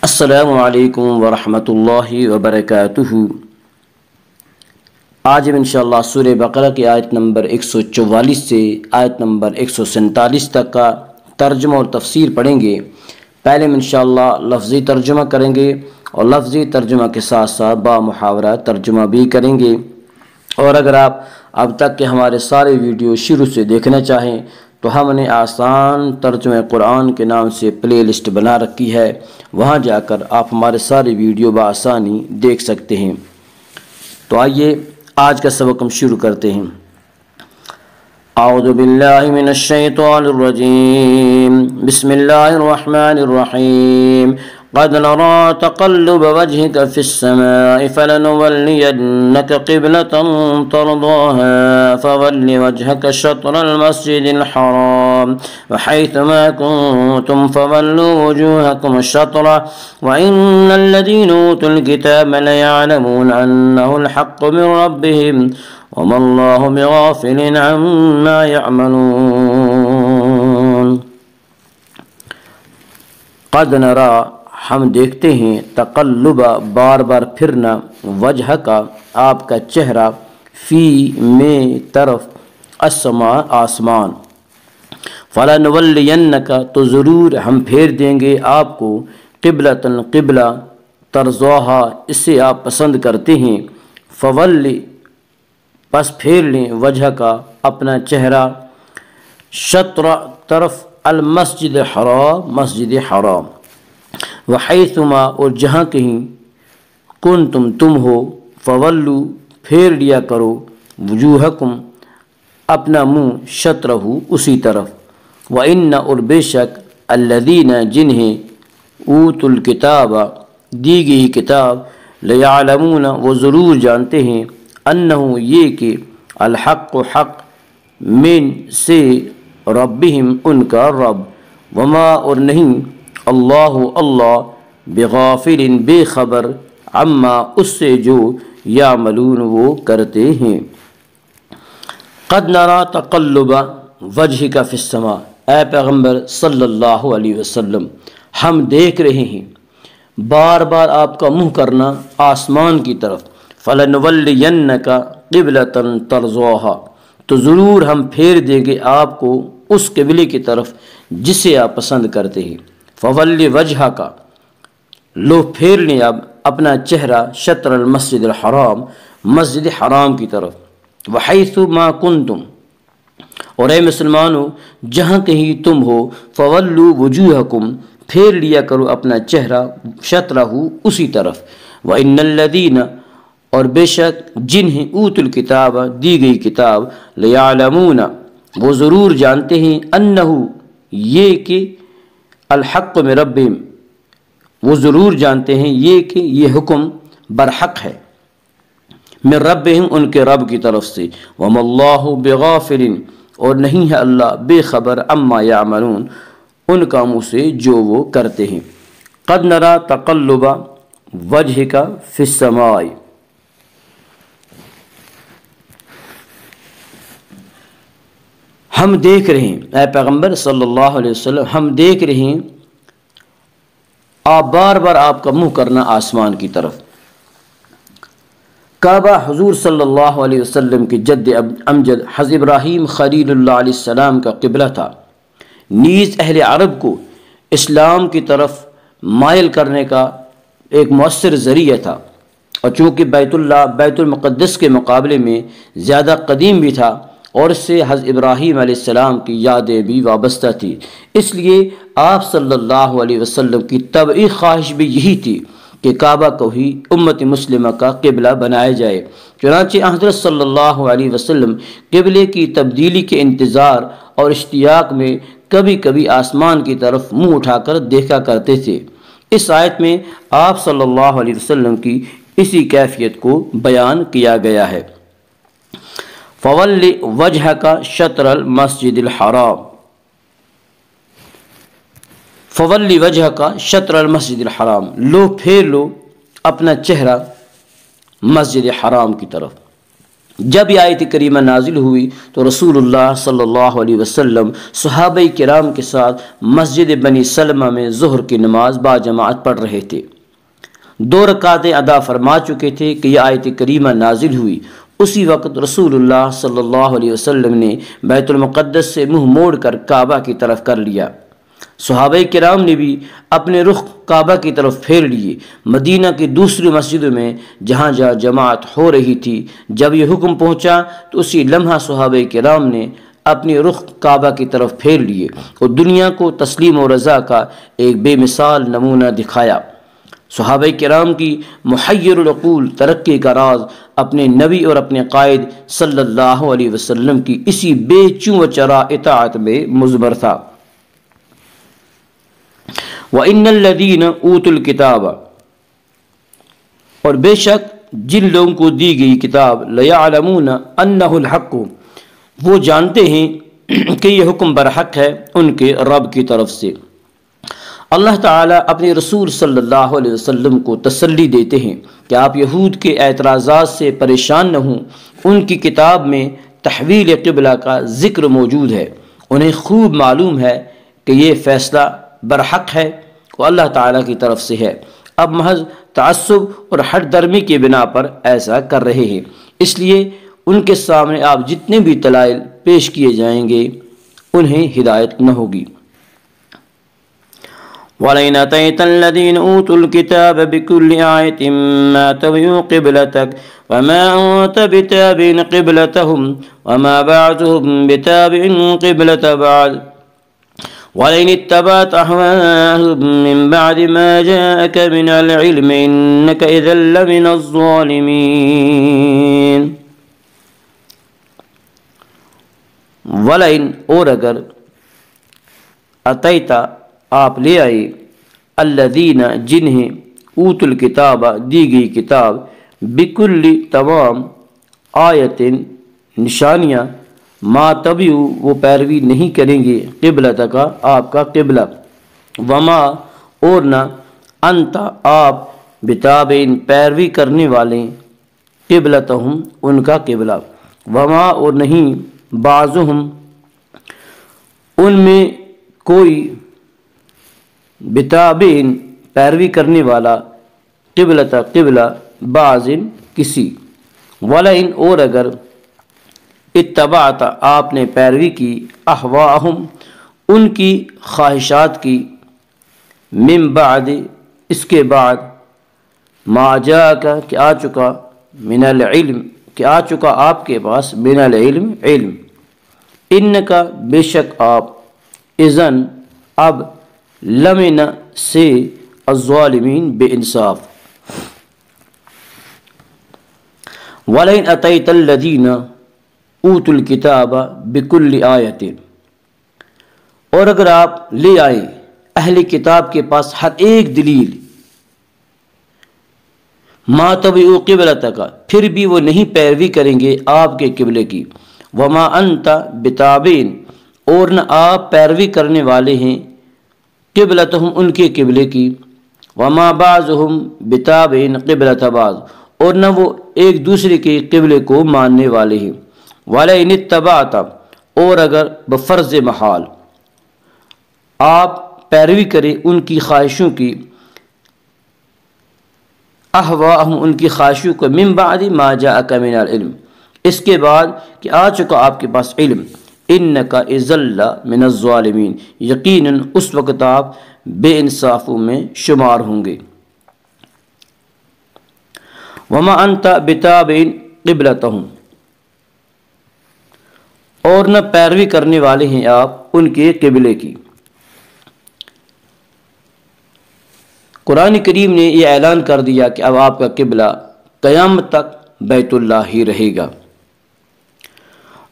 السلام علیکم ورحمۃ اللہ وبرکاتہ۔ آج ہم انشاءاللہ سورہ بقرہ کی آیت نمبر 144 سے آیت نمبر 147 تک کا ترجمہ اور تفسیر پڑھیں گے۔ پہلے ہم انشاءاللہ لفظی ترجمہ کریں گے اور لفظی ترجمہ کے ساتھ ساتھ با محاورہ ترجمہ بھی کریں گے۔ اور اگر آپ اب تک کے ہمارے سارے ویڈیو شروع سے دیکھنا چاہیں تو ہم نے آسان ترجمہ قرآن کے نام سے پلے لسٹ بنا رکھی ہے، وہاں جا کر آپ ہمارے سارے ویڈیو بآسانی دیکھ سکتے ہیں۔ تو آئیے آج کا سبق ہم شروع کرتے ہیں۔ اعوذ باللہ من الشیطان الرجیم، بسم اللہ الرحمن الرحیم۔ قد نرى تقلب وجهك في السماء فلنولينك قبلة ترضاها فول وجهك شطر المسجد الحرام وحيث ما كنتم فولوا وجوهكم شطره وإن الذين أوتوا الكتاب ليعلمون أنه الحق من ربهم وما الله بغافل عما يعملون۔ قد نرى، ہم دیکھتے ہیں، تقلب بار بار پھرنا، وجہ کا آپ کا چہرہ، فی میں طرف، السماء آسمان، فلنولینک تو ضرور ہم پھیر دیں گے آپ کو، قبلۃ قبلہ، ترضاہا اسے آپ پسند کرتے ہیں، فولی پس پھیر لیں، وجہ کا اپنا چہرہ، شطر طرف، المسجد الحرام مسجد حرام، وحیثما اور جہاں کہیں، کنتم تم ہو، فولو پھیر لیا کرو، وجوہکم اپنا منہ، شطرہ اسی طرف، وإن اور بے شک، الذین جنہیں، اوتوا الکتاب دی گئی کتاب، لیعلمون وہ ضرور جانتے ہیں، انہ یہ کہ، الحق حق، من سے، ربہم ان کا رب، وما اور نہیں، اللہ اللہ، بغافل بے خبر، عما اس سے جو، یعملون وہ کرتے ہیں۔ قد نرى تقلب وجهك في السماء، اے پیغمبر صلی اللہ علیہ وسلم، ہم دیکھ رہے ہیں بار بار آپ کا منہ کرنا آسمان کی طرف، فلنولینک قبلۃ ترضاها تو ضرور ہم پھیر دیں گے آپ کو اس قبلے کی طرف جسے آپ پسند کرتے ہیں، فولی وجہ کا لو پھیر لیں اب اپنا چہرہ، شطر المسجد الحرام مسجد حرام کی طرف، وحیث ما کنتم اور اے مسلمانوں جہاں کہیں تم ہو، فولو وجوہکم پھیر لیا کرو اپنا چہرہ، شطرہ اسی طرف، وإن الذین اور بے شک جنہیں اوتوا الکتاب دی گئی کتاب، لیعلمون وہ ضرور جانتے ہیں، انہ یہ کہ، الحق من ربہم وہ ضرور جانتے ہیں یہ کہ یہ حکم برحق ہے، من ربہم ان کے رب کی طرف سے، وما اللہ بغافل اور نہیں ہے اللہ بے خبر، عما یعملون ان کاموں سے جو وہ کرتے ہیں۔ قد نرى تقلب وجهك في السماء، ہم دیکھ رہے ہیں، اے پیغمبر صلی اللہ علیہ وسلم ہم دیکھ رہے ہیں آپ بار بار آپ کا منہ کرنا آسمان کی طرف۔ کعبہ حضور صلی اللہ علیہ وسلم کے جد امجد حضرت ابراہیم خلیل اللہ علیہ السلام کا قبلہ تھا، نیز اہل عرب کو اسلام کی طرف مائل کرنے کا ایک مؤثر ذریعہ تھا، اور چونکہ بیت اللہ بیت المقدس کے مقابلے میں زیادہ قدیم بھی تھا اور اس سے حضرت ابراہیم علیہ السلام کی یادیں بھی وابستہ تھی، اس لیے آپ صلی اللہ علیہ وسلم کی طبعی خواہش بھی یہی تھی کہ کعبہ کو ہی امت مسلمہ کا قبلہ بنایا جائے۔ چنانچہ حضرت صلی اللہ علیہ وسلم قبلے کی تبدیلی کے انتظار اور اشتیاق میں کبھی کبھی آسمان کی طرف منہ اٹھا کر دیکھا کرتے تھے۔ اس آیت میں آپ صلی اللہ علیہ وسلم کی اسی کیفیت کو بیان کیا گیا ہے۔ فولی وجہ کا شطر المسجد الحرام، فولی وجہ کا شطر المسجد الحرام لو پھیر لو اپنا چہرہ مسجد حرام کی طرف، جب یہ آیت کریمہ نازل ہوئی تو رسول اللہ صلی اللہ علیہ وسلم صحابہ کرام کے ساتھ مسجد بنی سلمہ میں ظہر کی نماز باجماعت پڑھ رہے تھے۔ 2 رکعتیں ادا فرما چکے تھے کہ یہ آیت کریمہ نازل ہوئی۔ اسی وقت رسول اللہ صلی اللہ علیہ وسلم نے بیت المقدس سے منہ موڑ کر کعبہ کی طرف کر لیا۔ صحابہ کرام نے بھی اپنے رخ کعبہ کی طرف پھیر لیے۔ مدینہ کی دوسری مسجدوں میں جہاں جہاں جماعت ہو رہی تھی، جب یہ حکم پہنچا تو اسی لمحہ صحابہ کرام نے اپنے رخ کعبہ کی طرف پھیر لیے اور دنیا کو تسلیم و رضا کا ایک بے مثال نمونہ دکھایا۔ صحابہ کرام کی محیر العقول ترقی کا راز اپنے نبی اور اپنے قائد صلی اللہ علیہ وسلم کی اسی بے چوں و چرا اطاعت میں مضمر تھا۔ وَإِنَّ الَّذِينَ أُوتُوا الْكِتَابَ، اور بے شک جن لوگوں کو دی گئی کتاب، لَيَعْلَمُونَ أَنَّهُ الْحَقُّ، وہ جانتے ہیں کہ یہ حکم برحق ہے ان کے رب کی طرف سے۔ اللہ تعالیٰ اپنے رسول صلی اللہ علیہ وسلم کو تسلی دیتے ہیں کہ آپ یہود کے اعتراضات سے پریشان نہ ہوں۔ ان کی کتاب میں تحویل قبلہ کا ذکر موجود ہے۔ انہیں خوب معلوم ہے کہ یہ فیصلہ برحق ہے وہ اللہ تعالیٰ کی طرف سے ہے، اب محض تعصب اور ہٹ درمی کی بنا پر ایسا کر رہے ہیں۔ اس لیے ان کے سامنے آپ جتنے بھی دلائل پیش کیے جائیں گے انہیں ہدایت نہ ہوگی۔ وَلَئِنْ أَتَيْتَ الَّذِينَ أُوتُوا الْكِتَابَ بِكُلِّ آيَةٍ مَا تَبِعُوا قِبْلَتَكَ وَمَا أَنْتَ بِتَابِعٍ قِبْلَتَهُمْ وَمَا بَعْضُهُمْ بِتَابِعٍ قِبْلَةَ بَعْضٍ وَلَئِنِ اتَّبَعْتَ أَهْوَاءَهُمْ مِنْ بَعْدِ مَا جَاءَكَ مِنَ الْعِلْمِ إِنَّكَ إِذًا لَّمِنَ الظَّالِمِينَ۔ وَلَئِنْ، اور اگر، اتیتا آپ لے آئے، الذین جنہیں، اوت الکتاب دی گئی کتاب، بکل تمام، آیت نشانیاں، ما تبعو وہ پیروی نہیں کریں گے، قبلت کا آپ کا قبلہ، وما اور نہ، انت آپ، بتابعین پیروی کرنے والے، قبلتہم ان کا قبلہ، وما اور نہیں، بعضہم ان میں کوئی، بتابعین پیروی کرنے والا، قبلت قبلہ، بعضن کسی، ولئن اور اگر، اتبعت آپ نے پیروی کی، احواہم ان کی خواہشات کی، من بعد اس کے بعد، ما جاءک کہ آ چکا، من العلم کہ آ چکا آپ کے پاس، من العلم علم، انکا بے شک آپ، اذن اب، لمن سے، الظالمین بے انصاف۔ وَلَئِنْ أَتَيْتَ الَّذِينَ أُوتُوا الْكِتَابَ بِكُلِّ آیَةٍ، اور اگر آپ لے آئیں اہل کتاب کے پاس ہر ایک دلیل، ما تبعوا قبلتک پھر بھی وہ نہیں پیروی کریں گے آپ کے قبلے کی، وما انت بتابعین اور نہ آپ پیروی کرنے والے ہیں، قبلتہم ان کے قبلے کی، وما بعضہم بتابعین قبلۃ بعض اور نہ وہ ایک دوسرے کے قبلے کو ماننے والے ہیں، وَلَئِنِ اتَّبَعْتَ اور اگر بفرض محال آپ پیروی کریں ان کی خواہشوں کی، احواہم ان کی خواہشوں کو، من بعد ما جاءک من العلم اس کے بعد کہ آ چکا آپ کے پاس علم، انک اذل من الظالمین یقیناً اس وقت آپ بے انصافوں میں شمار ہوں گے۔ وما انت بتابع قبلتہم اور نہ پیروی کرنے والے ہیں آپ ان کے قبلے کی۔ قرآن کریم نے یہ اعلان کر دیا کہ اب آپ کا قبلہ قیامت تک بیت اللہ ہی رہے گا۔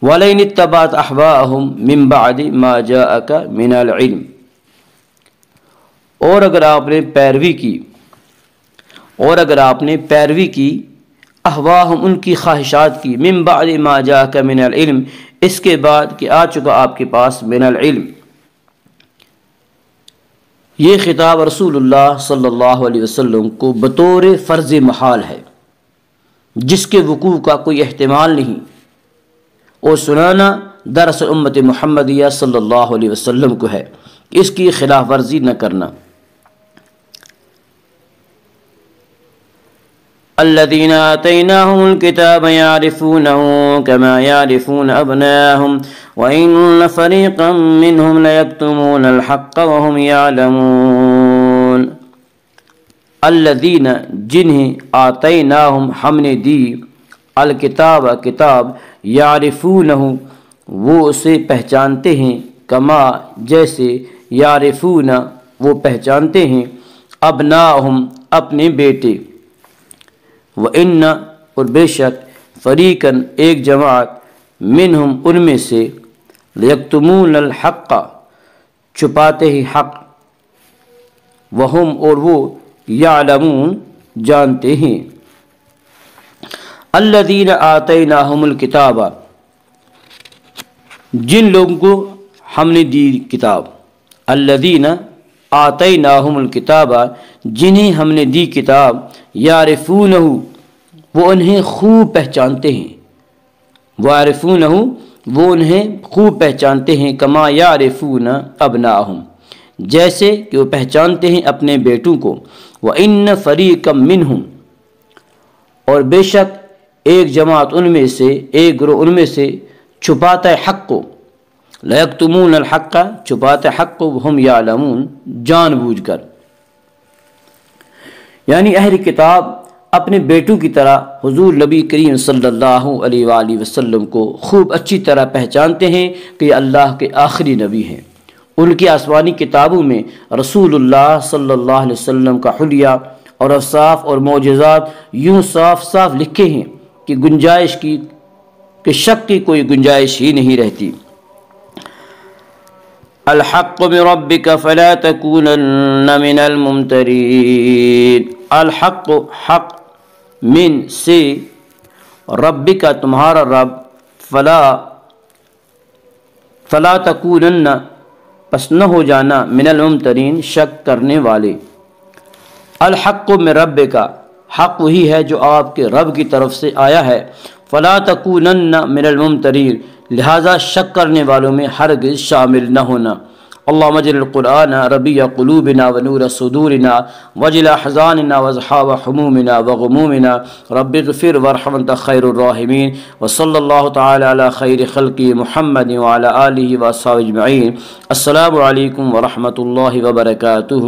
وَلَئِنِ اتَّبَعْتَ أَحْوَاءَهُمْ مِنْ بَعْدِ مَا جَاءَكَ مِنَ الْعِلْمِ اور اگر آپ نے پیروی کی، احواہم ان کی خواہشات کی، من بعد ما جاءک من العلم اس کے بعد کہ آ چکا آپ کے پاس من العلم۔ یہ خطاب رسول اللہ صلی اللہ علیہ وسلم کو بطور فرض محال ہے جس کے وقوع کا کوئی احتمال نہیں، اور سنانا دراصل امت محمدیہ صلی اللہ علیہ وسلم کو ہے، اس کی خلاف ورزی نہ کرنا۔ الذين آتيناهم الكتاب يعرفونه كما يعرفون أبناءهم وإن فريقا منهم ليكتمون الحق وهم يعلمون۔ الذين جنہیں آتیناہم ہم نے دی، الکتاب کتاب، یعرفونہ وہ اسے پہچانتے ہیں، کما جیسے، یعرفون وہ پہچانتے ہیں، ابناءہم اپنے بیٹے، وَإِنَّ اور بے شک، فریقاً ایک جماعت، منہم ان میں سے، لیکتمون الحق چھپاتے ہی حق، وہم اور وہ، یعلمون جانتے ہیں۔ الذین آتیناہم الکتاب جن لوگوں کو ہم نے دی کتاب، الذین آتیناہم الکتاب جنہیں ہم نے دی کتاب، یعرفونہ وہ انہیں خوب پہچانتے ہیں، وعرفونہ وہ انہیں خوب پہچانتے ہیں، کما یعرفون ابناءہم جیسے کہ وہ پہچانتے ہیں اپنے بیٹوں کو، وَإِنَّ فَرِيقًا مِّنْهُمْ اور بے شک ایک جماعت ان میں سے، ایک گروہ ان میں سے، چھپاتا ہے حق کو، لَيَكْتُمُونَ الْحَقَّ چھپاتا ہے حق کو، وَهُمْ يَعْلَمُونَ جان بوجھ کر۔ یعنی اہل کتاب اپنے بیٹوں کی طرح حضور نبی کریم صلی اللہ علیہ وآلہ وسلم کو خوب اچھی طرح پہچانتے ہیں کہ یہ اللہ کے آخری نبی ہیں۔ ان کی آسمانی کتابوں میں رسول اللہ صلی اللہ علیہ وسلم کا حلیہ اور اوصاف اور معجزات یوں صاف صاف لکھے ہیں کہ گنجائش کی، کہ شک کی کوئی گنجائش ہی نہیں رہتی۔ الحق من ربک فلا تکونن من الممترین، الحق حق، من سے، ربک تمہارا رب، فلا تکونن پس نہ ہو جانا، من الممترین شک کرنے والے۔ الحق من ربک حق وہی ہے جو آپ کے رب کی طرف سے آیا ہے، فلا تکونن من الممترین لہذا شک کرنے والوں میں ہرگز شامل نہ ہونا۔ اللہم اجعل القرآن ربیع قلوبنا ونور صدورنا وجل احزاننا وذہاب حمومنا وغمومنا رب اغفر وارحم انت خیر الراحمین، وصلی اللہ تعالی علی خیر خلقہ محمد وعلی آلہ واصحابہ اجمعین۔ السلام علیکم ورحمۃ اللہ وبرکاتہ۔